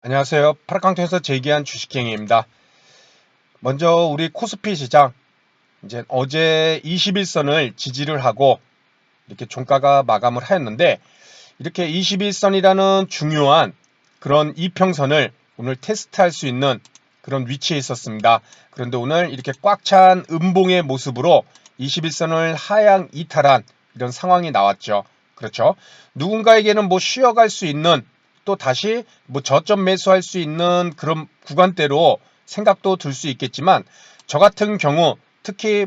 안녕하세요. 파라깡통에서 제기한 주식행위입니다. 먼저 우리 코스피 시장 이제 어제 21선을 지지를 하고 이렇게 종가가 마감을 하였는데 이렇게 21선이라는 중요한 그런 이평선을 오늘 테스트할 수 있는 그런 위치에 있었습니다. 그런데 오늘 이렇게 꽉 찬 음봉의 모습으로 21선을 하향 이탈한 이런 상황이 나왔죠. 그렇죠. 누군가에게는 뭐 쉬어갈 수 있는 또 다시 뭐 저점 매수할 수 있는 그런 구간대로 생각도 들 수 있겠지만 저 같은 경우 특히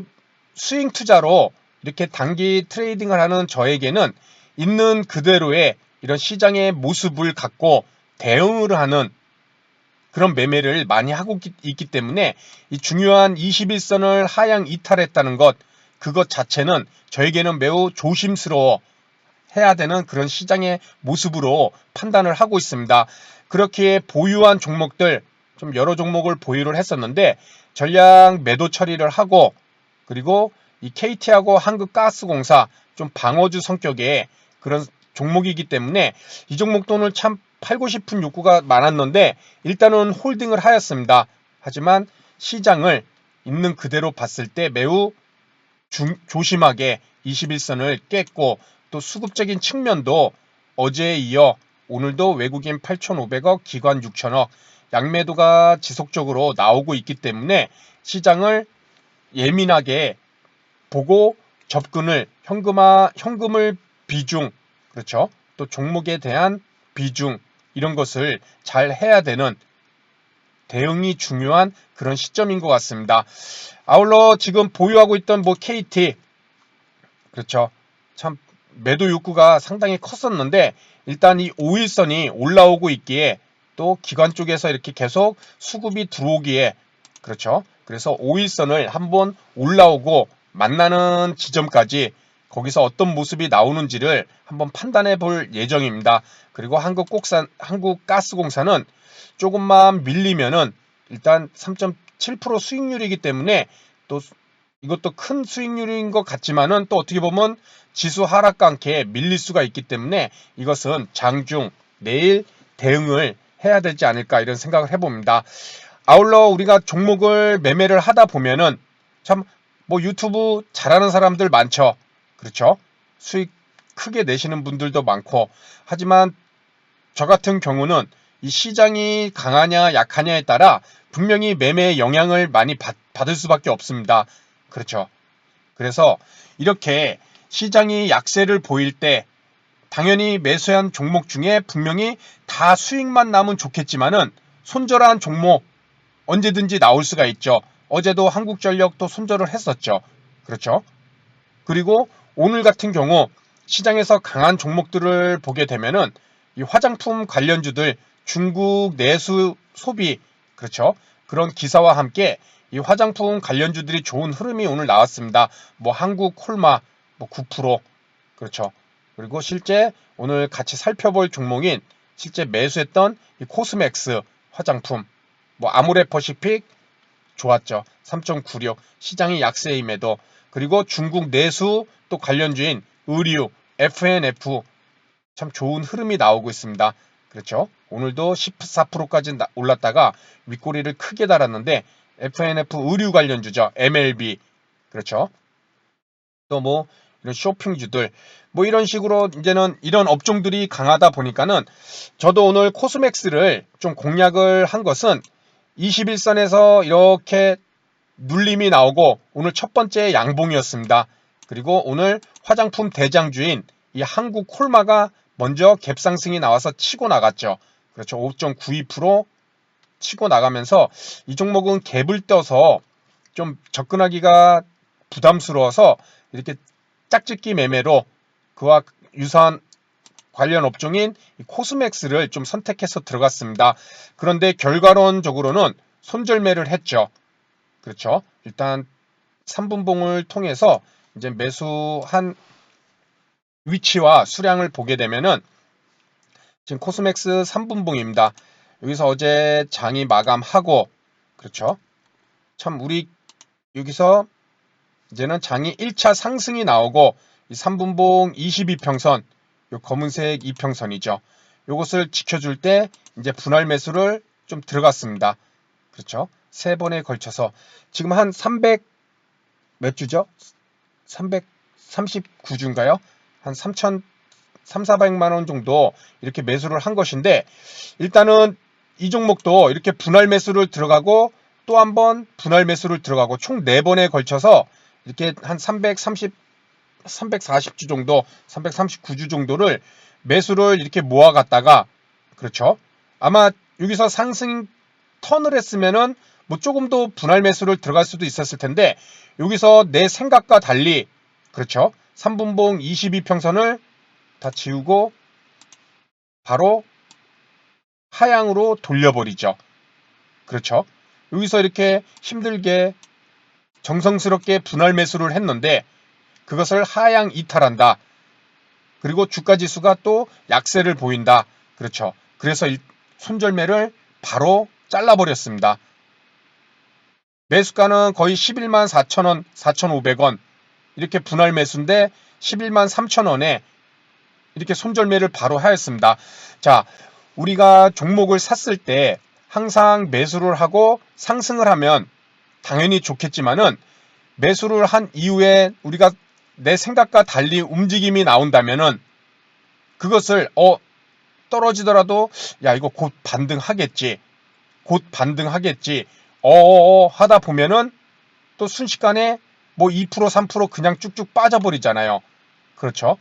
스윙 투자로 이렇게 단기 트레이딩을 하는 저에게는 있는 그대로의 이런 시장의 모습을 갖고 대응을 하는 그런 매매를 많이 하고 있기 때문에 이 중요한 21선을 하향 이탈했다는 것, 그것 자체는 저에게는 매우 조심스러워 해야 되는 그런 시장의 모습으로 판단을 하고 있습니다. 그렇게 보유한 종목들 좀 여러 종목을 보유를 했었는데 전량 매도 처리를 하고 그리고 이 KT하고 한국가스공사 좀 방어주 성격의 그런 종목이기 때문에 이 종목도 오늘 참 팔고 싶은 욕구가 많았는데 일단은 홀딩을 하였습니다. 하지만 시장을 있는 그대로 봤을 때 매우 조심하게 21선을 깼고 또 수급적인 측면도 어제에 이어 오늘도 외국인 8,500억, 기관 6,000억 양매도가 지속적으로 나오고 있기 때문에 시장을 예민하게 보고 접근을 현금을 비중, 그렇죠. 또 종목에 대한 비중 이런 것을 잘 해야 되는 대응이 중요한 그런 시점인 것 같습니다. 아울러 지금 보유하고 있던 뭐 KT, 그렇죠. 참 매도 욕구가 상당히 컸었는데 일단 이 5일선이 올라오고 있기에 또 기관 쪽에서 이렇게 계속 수급이 들어오기에 그렇죠. 그래서 5일선을 한번 올라오고 만나는 지점까지 거기서 어떤 모습이 나오는지를 한번 판단해 볼 예정입니다. 그리고 한국가스공사는 조금만 밀리면은 일단 3.7% 수익률이기 때문에 또 이것도 큰 수익률인 것 같지만은 또 어떻게 보면 지수 하락과 함께 밀릴 수가 있기 때문에 이것은 장중 내일 대응을 해야 되지 않을까 이런 생각을 해봅니다. 아울러 우리가 종목을 매매를 하다 보면은 참 뭐 유튜브 잘하는 사람들 많죠. 그렇죠. 수익 크게 내시는 분들도 많고 하지만 저 같은 경우는 이 시장이 강하냐 약하냐에 따라 분명히 매매에 영향을 많이 받을 수밖에 없습니다. 그렇죠. 그래서 이렇게 시장이 약세를 보일 때 당연히 매수한 종목 중에 분명히 다 수익만 나면 좋겠지만은 손절한 종목 언제든지 나올 수가 있죠. 어제도 한국전력도 손절을 했었죠. 그렇죠. 그리고 오늘 같은 경우 시장에서 강한 종목들을 보게 되면은 이 화장품 관련주들 중국 내수 소비 그렇죠. 그런 기사와 함께 이 화장품 관련주들이 좋은 흐름이 오늘 나왔습니다. 뭐 한국 콜마 뭐 9% 그렇죠. 그리고 실제 오늘 같이 살펴볼 종목인 실제 매수했던 이 코스맥스 화장품 뭐 아모레퍼시픽 좋았죠. 3.96 시장이 약세임에도 그리고 중국 내수 또 관련주인 의류 FNF 참 좋은 흐름이 나오고 있습니다. 그렇죠. 오늘도 14%까지 올랐다가 윗꼬리를 크게 달았는데 FNF 의류 관련주죠. MLB 그렇죠. 또 뭐 이런 쇼핑주들 뭐 이런 식으로 이제는 이런 업종들이 강하다 보니까는 저도 오늘 코스맥스를 좀 공략을 한 것은 21선에서 이렇게 눌림이 나오고 오늘 첫 번째 양봉이었습니다. 그리고 오늘 화장품 대장주인 이 한국 콜마가 먼저 갭상승이 나와서 치고 나갔죠. 그렇죠. 5.92% 치고 나가면서 이 종목은 갭을 떠서 좀 접근하기가 부담스러워서 이렇게 짝짓기 매매로 그와 유사한 관련 업종인 코스맥스를 좀 선택해서 들어갔습니다. 그런데 결과론적으로는 손절매를 했죠. 그렇죠. 일단 3분봉을 통해서 이제 매수한 위치와 수량을 보게 되면은 지금 코스맥스 3분봉입니다. 여기서 어제 장이 마감하고 그렇죠. 참 우리 여기서 이제는 장이 1차 상승이 나오고 이 3분봉 22평선 요 검은색 이평선이죠. 요것을 지켜줄 때 이제 분할 매수를 좀 들어갔습니다. 그렇죠? 3번에 걸쳐서 지금 한 300 몇 주죠? 339주인가요? 한 3,400만 원 정도 이렇게 매수를 한 것인데, 일단은 이 종목도 이렇게 분할 매수를 들어가고 또 한 번 분할 매수를 들어가고 총 4번에 걸쳐서 이렇게 한 340주 정도, 339주 정도를 매수를 이렇게 모아갔다가, 그렇죠? 아마 여기서 상승 턴을 했으면은 뭐 조금 더 분할 매수를 들어갈 수도 있었을 텐데, 여기서 내 생각과 달리, 그렇죠? 3분봉 22평선을 다 지우고 바로 하향으로 돌려버리죠. 그렇죠? 여기서 이렇게 힘들게 정성스럽게 분할 매수를 했는데 그것을 하향 이탈한다. 그리고 주가지수가 또 약세를 보인다. 그렇죠? 그래서 손절매를 바로 잘라버렸습니다. 매수가는 거의 11만 4천원, 4,500원 이렇게 분할 매수인데 11만 3천원에 이렇게 손절매를 바로 하였습니다. 자, 우리가 종목을 샀을 때 항상 매수를 하고 상승을 하면 당연히 좋겠지만은, 매수를 한 이후에 우리가 내 생각과 달리 움직임이 나온다면은 그것을 떨어지더라도 야 이거 곧 반등하겠지, 곧 반등하겠지 하다 보면은 또 순식간에 뭐 2% 3% 그냥 쭉쭉 빠져버리잖아요. 그렇죠?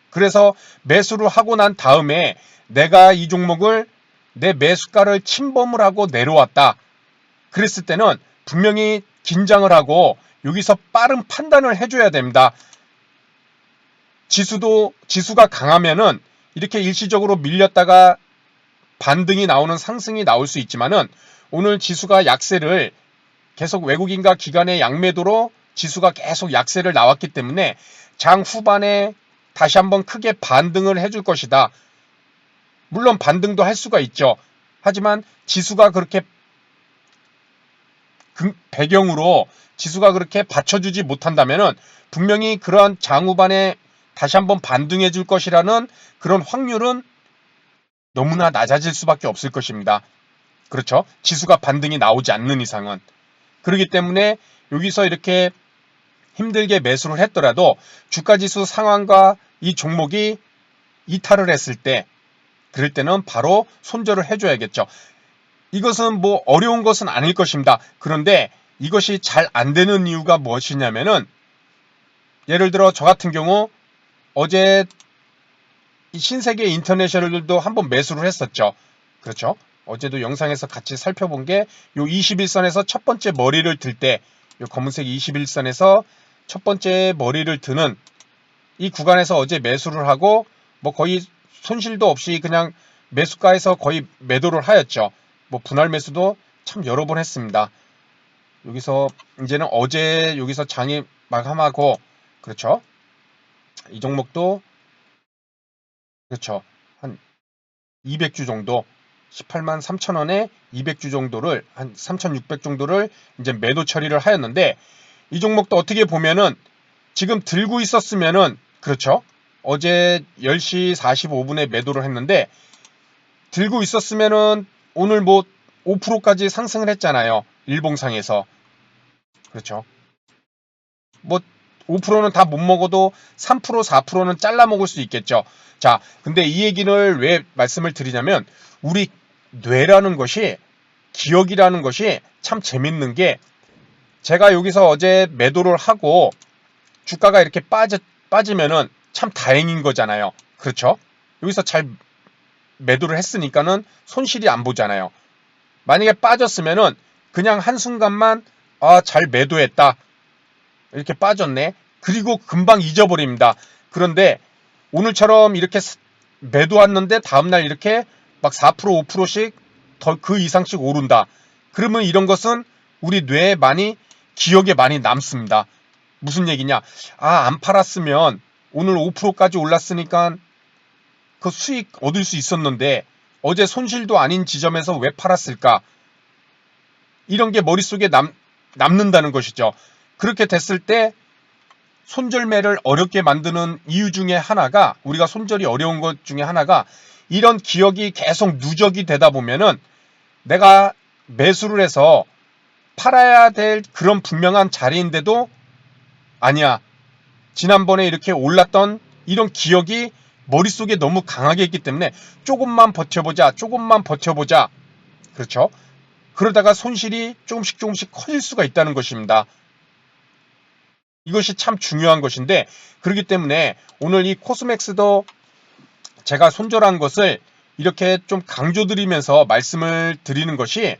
그래서 매수를 하고 난 다음에 내가 이 종목을 내 매수가를 침범을 하고 내려왔다. 그랬을 때는 분명히 긴장을 하고 여기서 빠른 판단을 해줘야 됩니다. 지수가 강하면은 이렇게 일시적으로 밀렸다가 반등이 나오는 상승이 나올 수 있지만은, 오늘 지수가 약세를 계속 외국인과 기관의 양매도로 지수가 계속 약세를 나왔기 때문에 장 후반에 다시 한번 크게 반등을 해줄 것이다. 물론 반등도 할 수가 있죠. 하지만 지수가 그렇게 배경으로 지수가 그렇게 받쳐주지 못한다면은 분명히 그러한 장후반에 다시 한번 반등해 줄 것이라는 그런 확률은 너무나 낮아질 수밖에 없을 것입니다. 그렇죠? 지수가 반등이 나오지 않는 이상은. 그렇기 때문에 여기서 이렇게 힘들게 매수를 했더라도 주가지수 상황과 이 종목이 이탈을 했을 때, 그럴 때는 바로 손절을 해줘야겠죠. 이것은 뭐 어려운 것은 아닐 것입니다. 그런데 이것이 잘 안 되는 이유가 무엇이냐면은, 예를 들어 저 같은 경우 어제 이 신세계 인터내셔널도 한번 매수를 했었죠. 그렇죠? 어제도 영상에서 같이 살펴본 게 요 21선에서 첫 번째 머리를 들 때, 요 검은색 21선에서 첫 번째 머리를 드는 이 구간에서 어제 매수를 하고 뭐 거의 손실도 없이 그냥 매수가에서 거의 매도를 하였죠. 뭐 분할 매수도 참 여러 번 했습니다. 여기서 이제는 어제 여기서 장이 마감하고, 그렇죠? 이 종목도 그렇죠. 한 200주 정도, 18만 3천원에 200주 정도를, 한 3,600 정도를 이제 매도 처리를 하였는데, 이 종목도 어떻게 보면은 지금 들고 있었으면은, 그렇죠? 어제 10시 45분에 매도를 했는데 들고 있었으면은 오늘 뭐 5%까지 상승을 했잖아요. 일봉상에서. 그렇죠? 뭐 5%는 다 못 먹어도 3% 4%는 잘라 먹을 수 있겠죠. 자, 근데 이 얘기를 왜 말씀을 드리냐면, 우리 뇌라는 것이, 기억이라는 것이 참 재밌는 게, 제가 여기서 어제 매도를 하고 주가가 이렇게 빠지면은 참 다행인 거잖아요. 그렇죠? 여기서 잘 매도를 했으니까는 손실이 안 보잖아요. 만약에 빠졌으면은 그냥 한순간만 잘 매도했다, 이렇게 빠졌네, 그리고 금방 잊어버립니다. 그런데 오늘처럼 이렇게 매도 왔는데 다음날 이렇게 막 4% 5%씩 더 그 이상씩 오른다. 그러면 이런 것은 우리 뇌에 많이, 기억에 많이 남습니다. 무슨 얘기냐? 안 팔았으면 오늘 5%까지 올랐으니까 그 수익 얻을 수 있었는데 어제 손실도 아닌 지점에서 왜 팔았을까? 이런 게 머릿속에 남는다는 것이죠. 그렇게 됐을 때 손절매를 어렵게 만드는 이유 중에 하나가, 우리가 손절이 어려운 것 중에 하나가 이런 기억이 계속 누적이 되다 보면은 내가 매수를 해서 팔아야 될 그런 분명한 자리인데도 아니야. 지난번에 이렇게 올랐던 이런 기억이 머릿속에 너무 강하게 있기 때문에 조금만 버텨보자. 조금만 버텨보자. 그렇죠? 그러다가 손실이 조금씩 커질 수가 있다는 것입니다. 이것이 참 중요한 것인데 그렇기 때문에 오늘 이 코스맥스도 제가 손절한 것을 이렇게 좀 강조드리면서 말씀을 드리는 것이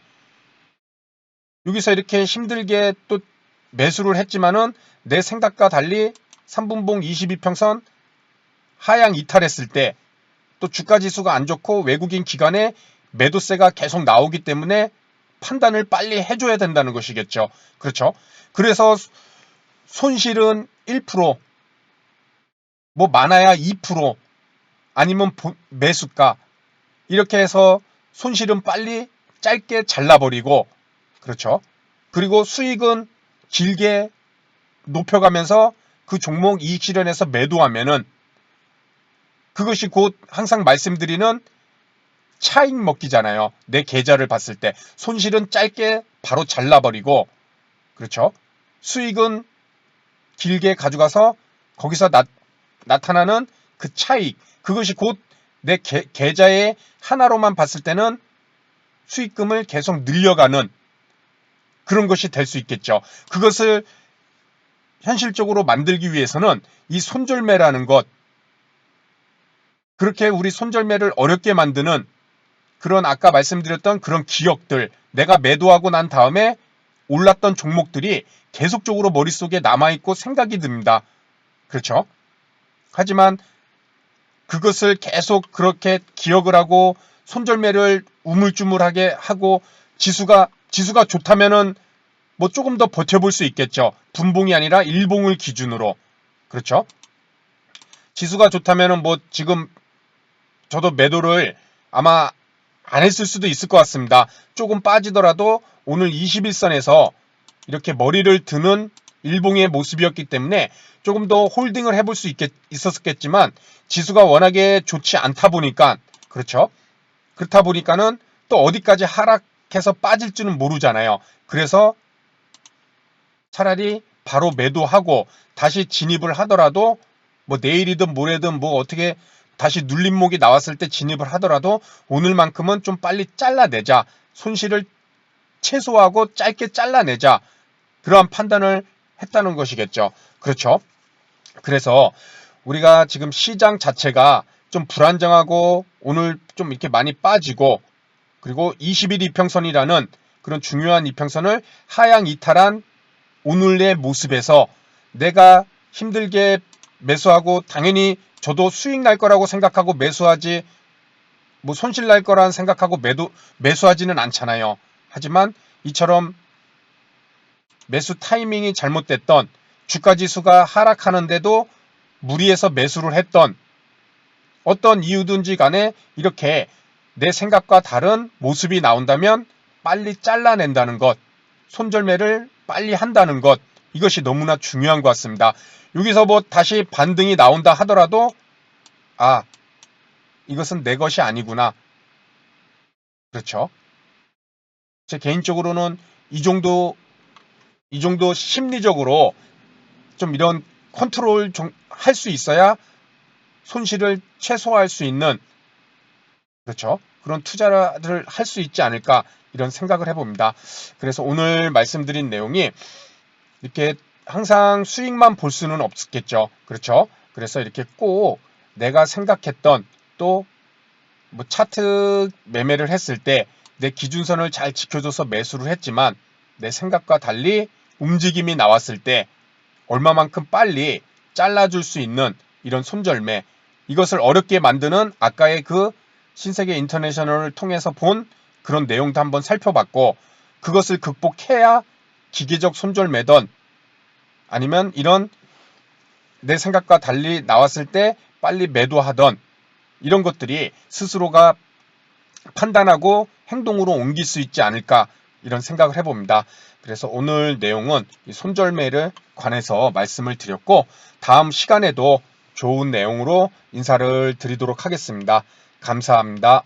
여기서 이렇게 힘들게 또 매수를 했지만은 내 생각과 달리 3분봉 22평선 하향 이탈했을 때 또 주가 지수가 안 좋고 외국인 기관의 매도세가 계속 나오기 때문에 판단을 빨리 해줘야 된다는 것이겠죠. 그렇죠? 그래서 손실은 1%, 뭐 많아야 2%, 아니면 매수가 이렇게 해서 손실은 빨리 짧게 잘라버리고 그렇죠. 그리고 수익은 길게 높여가면서 그 종목 이익 실현해서 매도하면은 그것이 곧 항상 말씀드리는 차익 먹기잖아요. 내 계좌를 봤을 때 손실은 짧게 바로 잘라버리고 그렇죠. 수익은 길게 가져가서 거기서 나타나는 그 차익 그것이 곧 내 계좌의 하나로만 봤을 때는 수익금을 계속 늘려가는 그런 것이 될 수 있겠죠. 그것을 현실적으로 만들기 위해서는 이 손절매라는 것 그렇게 우리 손절매를 어렵게 만드는 그런 아까 말씀드렸던 그런 기억들 내가 매도하고 난 다음에 올랐던 종목들이 계속적으로 머릿속에 남아있고 생각이 듭니다. 그렇죠? 하지만 그것을 계속 그렇게 기억을 하고 손절매를 우물쭈물하게 하고 지수가 좋다면은 뭐 조금 더 버텨볼 수 있겠죠. 분봉이 아니라 일봉을 기준으로. 그렇죠? 지수가 좋다면은 뭐 지금 저도 매도를 아마 안 했을 수도 있을 것 같습니다. 조금 빠지더라도 오늘 21선에서 이렇게 머리를 드는 일봉의 모습이었기 때문에 조금 더 홀딩을 해볼 수 있었겠지만 지수가 워낙에 좋지 않다 보니까 그렇죠. 그렇다 보니까는 또 어디까지 하락해서 빠질지는 모르잖아요. 그래서 차라리 바로 매도하고 다시 진입을 하더라도 뭐 내일이든 모레든 뭐 어떻게 다시 눌림목이 나왔을 때 진입을 하더라도 오늘만큼은 좀 빨리 잘라내자. 손실을 최소화하고 짧게 잘라내자. 그러한 판단을 했다는 것이겠죠. 그렇죠. 그래서 우리가 지금 시장 자체가 좀 불안정하고 오늘 좀 이렇게 많이 빠지고 그리고 20일 이평선이라는 그런 중요한 이평선을 하향 이탈한 오늘의 모습에서 내가 힘들게 매수하고 당연히 저도 수익 날 거라고 생각하고 매수하지 뭐 손실 날 거라는 생각하고 매수하지는 않잖아요. 하지만 이처럼 매수 타이밍이 잘못됐던 주가 지수가 하락하는데도 무리해서 매수를 했던 어떤 이유든지 간에 이렇게 내 생각과 다른 모습이 나온다면 빨리 잘라낸다는 것, 손절매를 빨리 한다는 것, 이것이 너무나 중요한 것 같습니다. 여기서 뭐 다시 반등이 나온다 하더라도 아, 이것은 내 것이 아니구나. 그렇죠? 제 개인적으로는 이 정도 심리적으로 좀 이런 컨트롤 할 수 있어야 손실을 최소화할 수 있는 그렇죠. 그런 투자를 할 수 있지 않을까 이런 생각을 해봅니다. 그래서 오늘 말씀드린 내용이 이렇게 항상 수익만 볼 수는 없겠죠. 그렇죠. 그래서 이렇게 꼭 내가 생각했던 또 뭐 차트 매매를 했을 때 내 기준선을 잘 지켜줘서 매수를 했지만 내 생각과 달리 움직임이 나왔을 때 얼마만큼 빨리 잘라줄 수 있는 이런 손절매 이것을 어렵게 만드는 아까의 그 신세계 인터내셔널을 통해서 본 그런 내용도 한번 살펴봤고 그것을 극복해야 기계적 손절매던 아니면 이런 내 생각과 달리 나왔을 때 빨리 매도하던 이런 것들이 스스로가 판단하고 행동으로 옮길 수 있지 않을까 이런 생각을 해봅니다. 그래서 오늘 내용은 손절매를 관해서 말씀을 드렸고 다음 시간에도 좋은 내용으로 인사를 드리도록 하겠습니다. 감사합니다.